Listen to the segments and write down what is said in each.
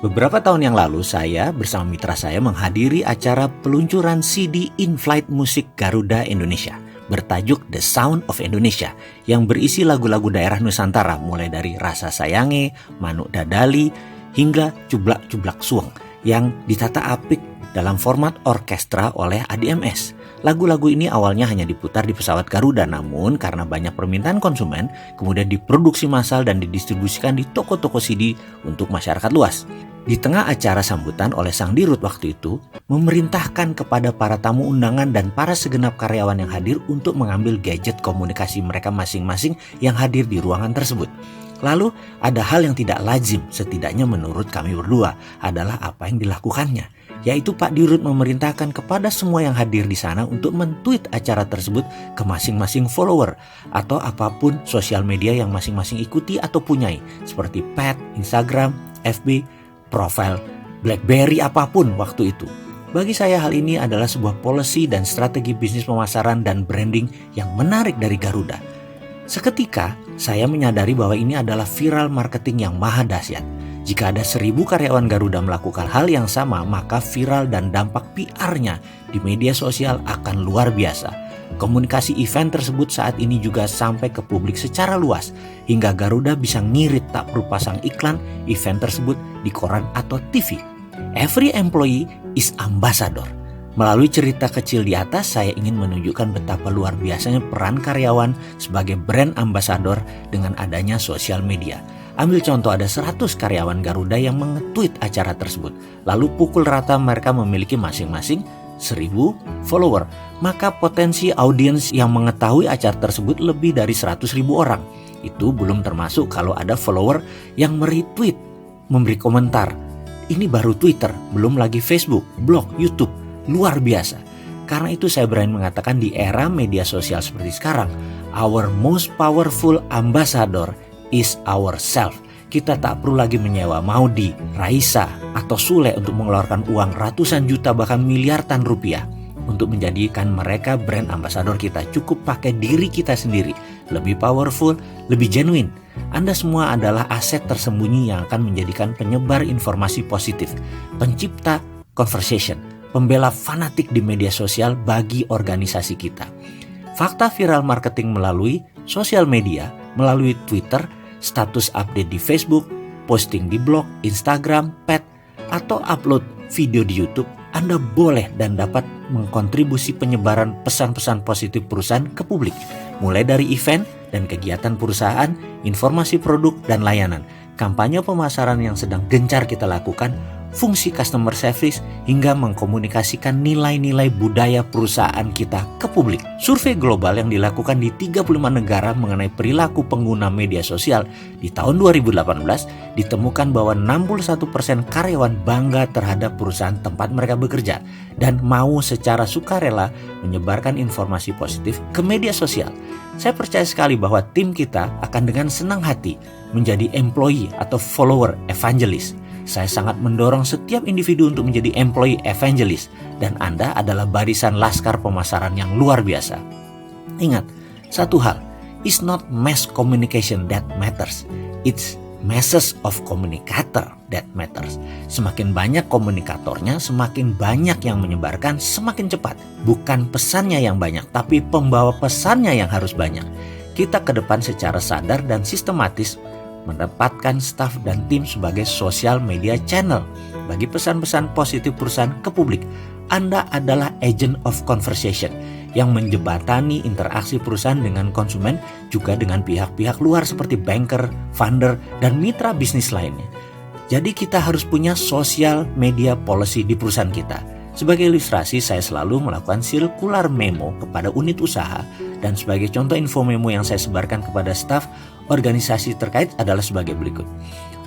Beberapa tahun yang lalu saya bersama mitra saya menghadiri acara peluncuran CD in-flight musik Garuda Indonesia bertajuk The Sound of Indonesia yang berisi lagu-lagu daerah Nusantara mulai dari Rasa Sayange, Manuk Dadali hingga Cublak-Cublak Suweng yang ditata apik dalam format orkestra oleh ADMS. Lagu-lagu ini awalnya hanya diputar di pesawat Garuda, namun karena banyak permintaan konsumen, kemudian diproduksi massal dan didistribusikan di toko-toko CD untuk masyarakat luas. Di tengah acara sambutan oleh sang dirut waktu itu, memerintahkan kepada para tamu undangan dan para segenap karyawan yang hadir untuk mengambil gadget komunikasi mereka masing-masing yang hadir di ruangan tersebut. Lalu ada hal yang tidak lazim, setidaknya menurut kami berdua, adalah apa yang dilakukannya, yaitu Pak Dirut memerintahkan kepada semua yang hadir di sana untuk men-tweet acara tersebut ke masing-masing follower atau apapun sosial media yang masing-masing ikuti atau punyai, seperti Pet, Instagram, FB, profile, BlackBerry apapun waktu itu. Bagi saya hal ini adalah sebuah policy dan strategi bisnis pemasaran dan branding yang menarik dari Garuda. Seketika saya menyadari bahwa ini adalah viral marketing yang maha dahsyat. Jika ada 1.000 karyawan Garuda melakukan hal yang sama, maka viral dan dampak PR-nya di media sosial akan luar biasa. Komunikasi event tersebut saat ini juga sampai ke publik secara luas, hingga Garuda bisa ngirit tak perlu pasang iklan event tersebut di koran atau TV. Every employee is ambassador. Melalui cerita kecil di atas, saya ingin menunjukkan betapa luar biasanya peran karyawan sebagai brand ambassador dengan adanya sosial media. Ambil contoh, ada 100 karyawan Garuda yang nge-tweet acara tersebut. Lalu pukul rata mereka memiliki masing-masing 1.000 follower. Maka potensi audiens yang mengetahui acara tersebut lebih dari 100.000 orang. Itu belum termasuk kalau ada follower yang meretweet, memberi komentar. Ini baru Twitter, belum lagi Facebook, blog, YouTube. Luar biasa. Karena itu saya berani mengatakan di era media sosial seperti sekarang, our most powerful ambassador is ourself. Kita tak perlu lagi menyewa Maudi, Raisa, atau Sule untuk mengeluarkan uang ratusan juta bahkan miliaran rupiah untuk menjadikan mereka brand ambassador kita. Cukup pakai diri kita sendiri, lebih powerful, lebih genuine. Anda semua adalah aset tersembunyi yang akan menjadikan penyebar informasi positif, pencipta conversation, pembela fanatik di media sosial bagi organisasi kita. Fakta viral marketing melalui sosial media, melalui Twitter, status update di Facebook, posting di blog, Instagram, Pet, atau upload video di YouTube, Anda boleh dan dapat mengkontribusi penyebaran pesan-pesan positif perusahaan ke publik, mulai dari event dan kegiatan perusahaan, informasi produk dan layanan, kampanye pemasaran yang sedang gencar kita lakukan, fungsi customer service, hingga mengkomunikasikan nilai-nilai budaya perusahaan kita ke publik. Survei global yang dilakukan di 35 negara mengenai perilaku pengguna media sosial di tahun 2018 ditemukan bahwa 61% karyawan bangga terhadap perusahaan tempat mereka bekerja dan mau secara sukarela menyebarkan informasi positif ke media sosial. Saya percaya sekali bahwa tim kita akan dengan senang hati menjadi employee atau follower evangelist. Saya sangat mendorong setiap individu untuk menjadi employee evangelist, dan Anda adalah barisan laskar pemasaran yang luar biasa. Ingat, satu hal, it's not mass communication that matters, it's masses of communicator that matters. Semakin banyak komunikatornya, semakin banyak yang menyebarkan, semakin cepat. Bukan pesannya yang banyak, tapi pembawa pesannya yang harus banyak. Kita ke depan secara sadar dan sistematis menempatkan staf dan tim sebagai social media channel bagi pesan-pesan positif perusahaan ke publik. Anda adalah agent of conversation yang menjembatani interaksi perusahaan dengan konsumen, juga dengan pihak-pihak luar seperti banker, funder, dan mitra bisnis lainnya. Jadi kita harus punya social media policy di perusahaan kita. Sebagai ilustrasi, saya selalu melakukan sirkular memo kepada unit usaha, dan sebagai contoh info memo yang saya sebarkan kepada staf organisasi terkait adalah sebagai berikut.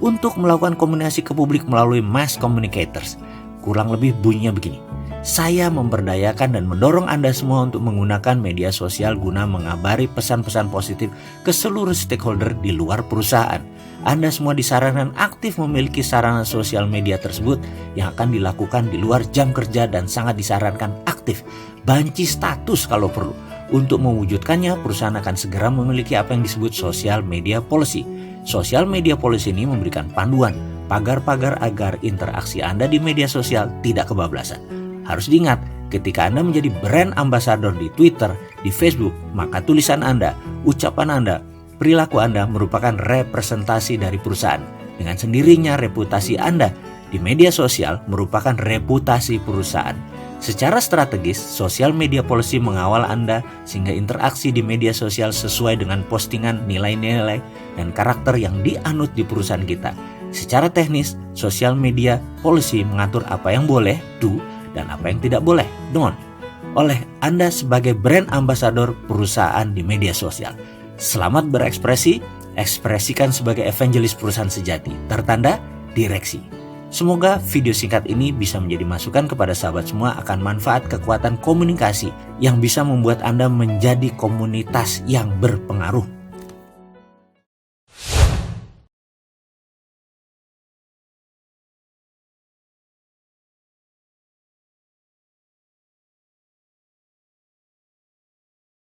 Untuk melakukan komunikasi ke publik melalui mass communicators, kurang lebih bunyinya begini. Saya memberdayakan dan mendorong Anda semua untuk menggunakan media sosial guna mengabari pesan-pesan positif ke seluruh stakeholder di luar perusahaan. Anda semua disarankan aktif memiliki sarana sosial media tersebut yang akan dilakukan di luar jam kerja, dan sangat disarankan aktif banci status kalau perlu. Untuk mewujudkannya, perusahaan akan segera memiliki apa yang disebut social media policy. Social media policy ini memberikan panduan pagar-pagar agar interaksi Anda di media sosial tidak kebablasan. Harus diingat, ketika Anda menjadi brand ambassador di Twitter, di Facebook, maka tulisan Anda, ucapan Anda, perilaku Anda merupakan representasi dari perusahaan. Dengan sendirinya reputasi Anda di media sosial merupakan reputasi perusahaan. Secara strategis, social media policy mengawal Anda sehingga interaksi di media sosial sesuai dengan postingan, nilai-nilai, dan karakter yang dianut di perusahaan kita. Secara teknis, social media policy mengatur apa yang boleh, do, dan apa yang tidak boleh, don't, oleh Anda sebagai brand ambassador perusahaan di media sosial. Selamat berekspresi, ekspresikan sebagai evangelis perusahaan sejati, tertanda direksi. Semoga video singkat ini bisa menjadi masukan kepada sahabat semua akan manfaat kekuatan komunikasi yang bisa membuat Anda menjadi komunitas yang berpengaruh.